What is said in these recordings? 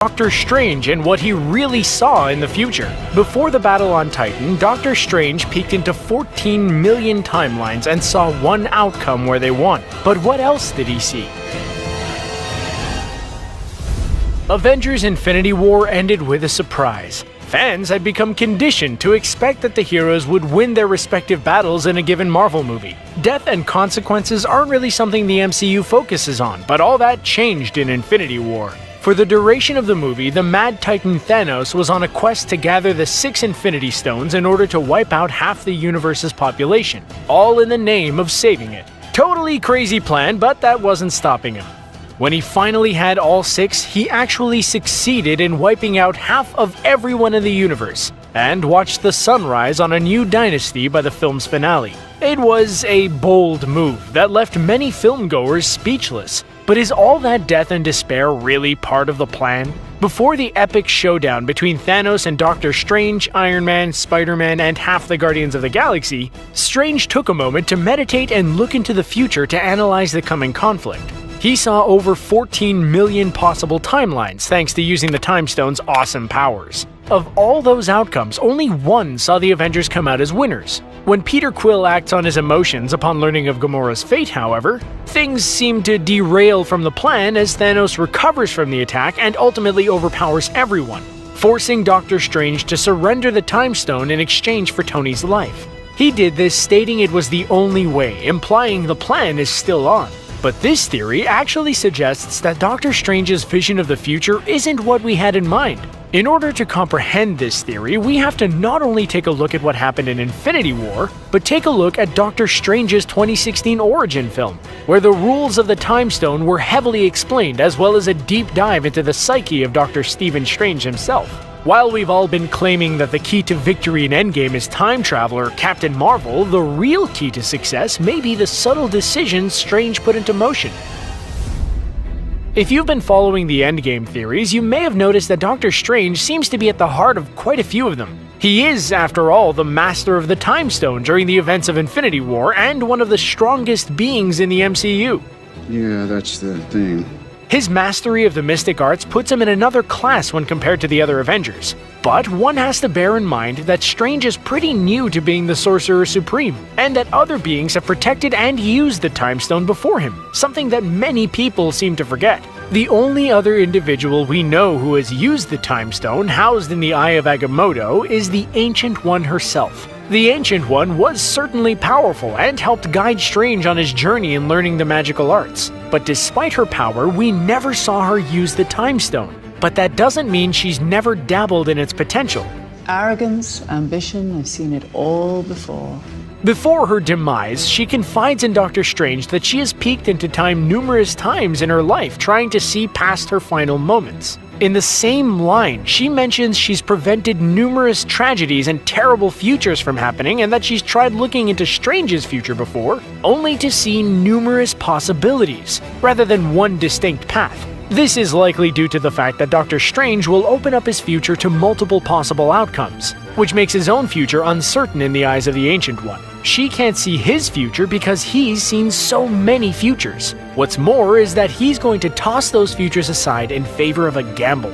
Doctor Strange and what he really saw in the future. Before the battle on Titan, Doctor Strange peeked into 14 million timelines and saw one outcome where they won. But what else did he see? Avengers Infinity War ended with a surprise. Fans had become conditioned to expect that the heroes would win their respective battles in a given Marvel movie. Death and consequences aren't really something the MCU focuses on, but all that changed in Infinity War. For the duration of the movie, the Mad Titan Thanos was on a quest to gather the 6 Infinity Stones in order to wipe out half the universe's population, all in the name of saving it. Totally crazy plan, but that wasn't stopping him. When he finally had all 6, he actually succeeded in wiping out half of everyone in the universe, and watched the sunrise on a new dynasty by the film's finale. It was a bold move that left many filmgoers speechless. But is all that death and despair really part of the plan? Before the epic showdown between Thanos and Doctor Strange, Iron Man, Spider-Man, and half the Guardians of the Galaxy, Strange took a moment to meditate and look into the future to analyze the coming conflict. He saw over 14 million possible timelines thanks to using the Time Stone's awesome powers. Of all those outcomes, only one saw the Avengers come out as winners. When Peter Quill acts on his emotions upon learning of Gamora's fate, however, things seem to derail from the plan as Thanos recovers from the attack and ultimately overpowers everyone, forcing Doctor Strange to surrender the Time Stone in exchange for Tony's life. He did this stating it was the only way, implying the plan is still on. But this theory actually suggests that Doctor Strange's vision of the future isn't what we had in mind. In order to comprehend this theory, we have to not only take a look at what happened in Infinity War, but take a look at Doctor Strange's 2016 origin film, where the rules of the Time Stone were heavily explained, as well as a deep dive into the psyche of Dr. Stephen Strange himself. While we've all been claiming that the key to victory in Endgame is time travel or Captain Marvel, the real key to success may be the subtle decisions Strange put into motion. If you've been following the Endgame theories, you may have noticed that Doctor Strange seems to be at the heart of quite a few of them. He is, after all, the master of the Time Stone during the events of Infinity War and one of the strongest beings in the MCU. Yeah, that's the thing. His mastery of the mystic arts puts him in another class when compared to the other Avengers. But one has to bear in mind that Strange is pretty new to being the Sorcerer Supreme, and that other beings have protected and used the Time Stone before him, something that many people seem to forget. The only other individual we know who has used the Time Stone housed in the Eye of Agamotto is the Ancient One herself. The Ancient One was certainly powerful and helped guide Strange on his journey in learning the magical arts. But despite her power, we never saw her use the Time Stone. But that doesn't mean she's never dabbled in its potential. Arrogance, ambition, I've seen it all before. Before her demise, she confides in Doctor Strange that she has peeked into time numerous times in her life, trying to see past her final moments. In the same line, she mentions she's prevented numerous tragedies and terrible futures from happening, and that she's tried looking into Strange's future before, only to see numerous possibilities, rather than one distinct path. This is likely due to the fact that Doctor Strange will open up his future to multiple possible outcomes, which makes his own future uncertain in the eyes of the Ancient One. She can't see his future because he's seen so many futures. What's more is that he's going to toss those futures aside in favor of a gamble.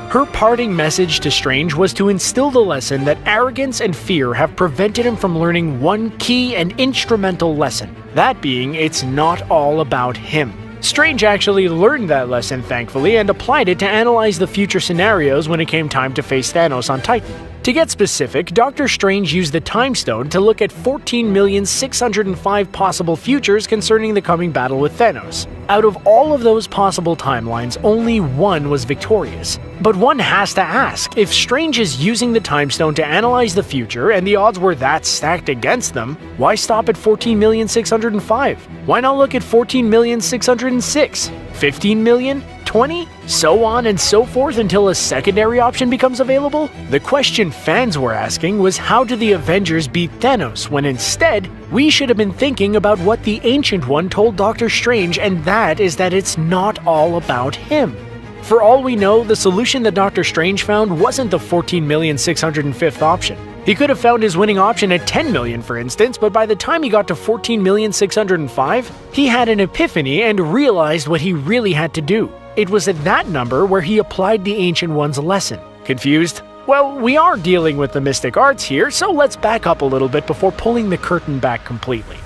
Her parting message to Strange was to instill the lesson that arrogance and fear have prevented him from learning one key and instrumental lesson, that being it's not all about him. Strange actually learned that lesson, thankfully, and applied it to analyze the future scenarios when it came time to face Thanos on Titan. To get specific, Doctor Strange used the Time Stone to look at 14,605 possible futures concerning the coming battle with Thanos. Out of all of those possible timelines, only one was victorious. But one has to ask, if Strange is using the Time Stone to analyze the future and the odds were that stacked against them, why stop at 14,605? Why not look at 14,606? 15 million? 20? So on and so forth until a secondary option becomes available? The question fans were asking was how do the Avengers beat Thanos, when instead, we should have been thinking about what the Ancient One told Doctor Strange, and that is that it's not all about him. For all we know, the solution that Doctor Strange found wasn't the 14,605th option. He could have found his winning option at 10 million, for instance, but by the time he got to 14,605, he had an epiphany and realized what he really had to do. It was at that number where he applied the Ancient One's lesson. Confused? Well, we are dealing with the mystic arts here, so let's back up a little bit before pulling the curtain back completely.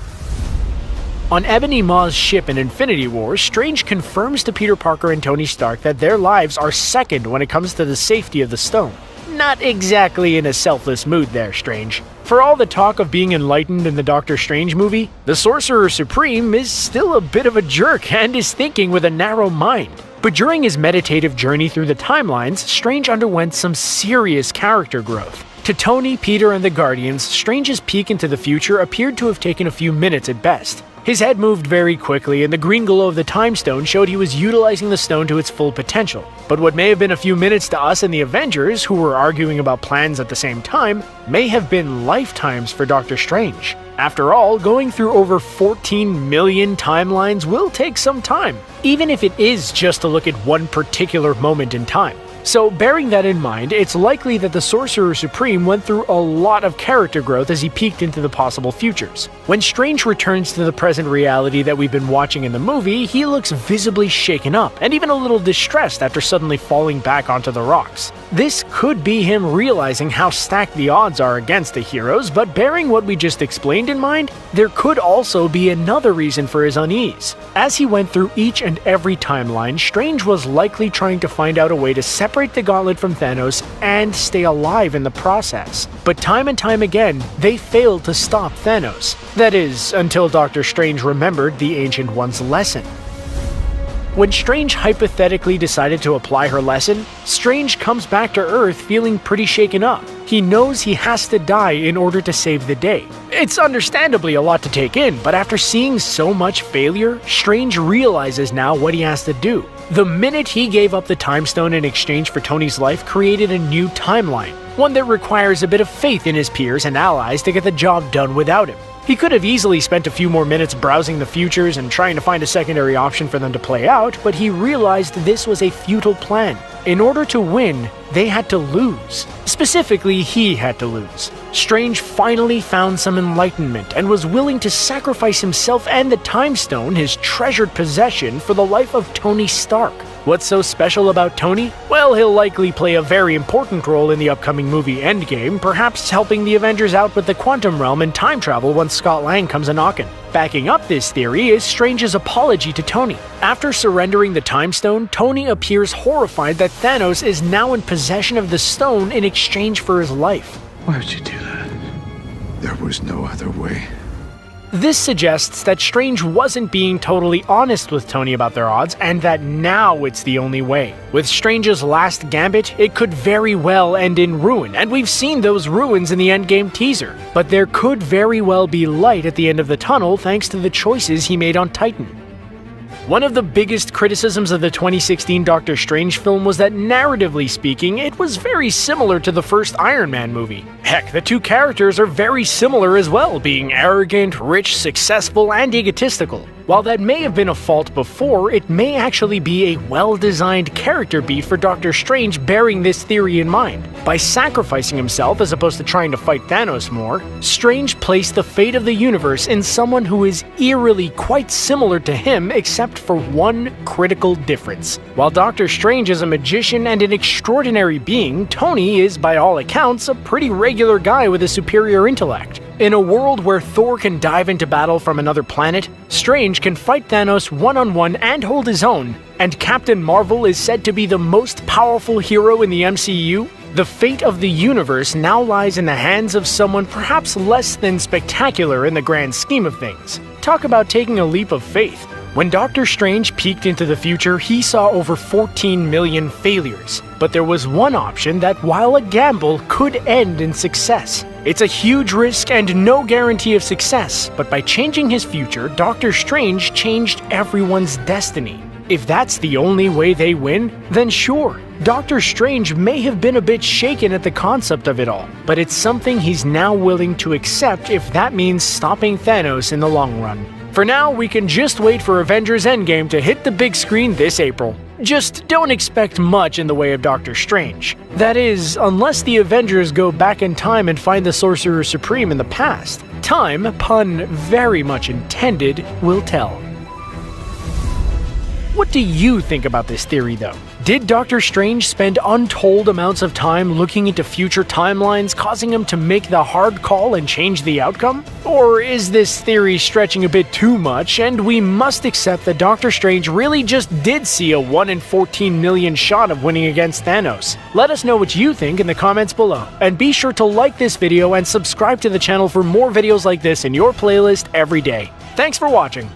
On Ebony Maw's ship in Infinity War, Strange confirms to Peter Parker and Tony Stark that their lives are second when it comes to the safety of the stone. Not exactly in a selfless mood there, Strange. For all the talk of being enlightened in the Doctor Strange movie, the Sorcerer Supreme is still a bit of a jerk and is thinking with a narrow mind. But during his meditative journey through the timelines, Strange underwent some serious character growth. To Tony, Peter, and the Guardians, Strange's peek into the future appeared to have taken a few minutes at best. His head moved very quickly, and the green glow of the Time Stone showed he was utilizing the stone to its full potential. But what may have been a few minutes to us and the Avengers, who were arguing about plans at the same time, may have been lifetimes for Doctor Strange. After all, going through over 14 million timelines will take some time, even if it is just to look at one particular moment in time. So, bearing that in mind, it's likely that the Sorcerer Supreme went through a lot of character growth as he peeked into the possible futures. When Strange returns to the present reality that we've been watching in the movie, he looks visibly shaken up, and even a little distressed after suddenly falling back onto the rocks. This could be him realizing how stacked the odds are against the heroes, but bearing what we just explained in mind, there could also be another reason for his unease. As he went through each and every timeline, Strange was likely trying to find out a way to separate the gauntlet from Thanos and stay alive in the process. But time and time again, they failed to stop Thanos. That is, until Doctor Strange remembered the Ancient One's lesson. When Strange hypothetically decided to apply her lesson, Strange comes back to Earth feeling pretty shaken up. He knows he has to die in order to save the day. It's understandably a lot to take in, but after seeing so much failure, Strange realizes now what he has to do. The minute he gave up the Time Stone in exchange for Tony's life created a new timeline, one that requires a bit of faith in his peers and allies to get the job done without him. He could have easily spent a few more minutes browsing the futures and trying to find a secondary option for them to play out, but he realized this was a futile plan. In order to win, they had to lose. Specifically, he had to lose. Strange finally found some enlightenment and was willing to sacrifice himself and the Time Stone, his treasured possession, for the life of Tony Stark. What's so special about Tony? Well, he'll likely play a very important role in the upcoming movie Endgame, perhaps helping the Avengers out with the quantum realm and time travel once Scott Lang comes a-knockin'. Backing up this theory is Strange's apology to Tony. After surrendering the Time Stone, Tony appears horrified that Thanos is now in possession of the stone in exchange for his life. Why would you do that? There was no other way. This suggests that Strange wasn't being totally honest with Tony about their odds, and that now it's the only way. With Strange's last gambit, it could very well end in ruin, and we've seen those ruins in the Endgame teaser. But there could very well be light at the end of the tunnel thanks to the choices he made on Titan. One of the biggest criticisms of the 2016 Doctor Strange film was that, narratively speaking, it was very similar to the first Iron Man movie. Heck, the two characters are very similar as well, being arrogant, rich, successful, and egotistical. While that may have been a fault before, it may actually be a well-designed character beat for Doctor Strange bearing this theory in mind. By sacrificing himself as opposed to trying to fight Thanos more, Strange placed the fate of the universe in someone who is eerily quite similar to him except for one critical difference. While Doctor Strange is a magician and an extraordinary being, Tony is, by all accounts, a pretty regular guy with a superior intellect. In a world where Thor can dive into battle from another planet, Strange can fight Thanos one-on-one and hold his own, and Captain Marvel is said to be the most powerful hero in the MCU, the fate of the universe now lies in the hands of someone perhaps less than spectacular in the grand scheme of things. Talk about taking a leap of faith. When Doctor Strange peeked into the future, he saw over 14 million failures. But there was one option that, while a gamble, could end in success. It's a huge risk and no guarantee of success, but by changing his future, Doctor Strange changed everyone's destiny. If that's the only way they win, then sure, Doctor Strange may have been a bit shaken at the concept of it all, but it's something he's now willing to accept if that means stopping Thanos in the long run. For now, we can just wait for Avengers Endgame to hit the big screen this April. Just don't expect much in the way of Doctor Strange. That is, unless the Avengers go back in time and find the Sorcerer Supreme in the past. Time, pun very much intended, will tell. What do you think about this theory, though? Did Doctor Strange spend untold amounts of time looking into future timelines, causing him to make the hard call and change the outcome? Or is this theory stretching a bit too much, and we must accept that Doctor Strange really just did see a 1 in 14 million shot of winning against Thanos? Let us know what you think in the comments below, and be sure to like this video and subscribe to the channel for more videos like this in your playlist every day. Thanks for watching!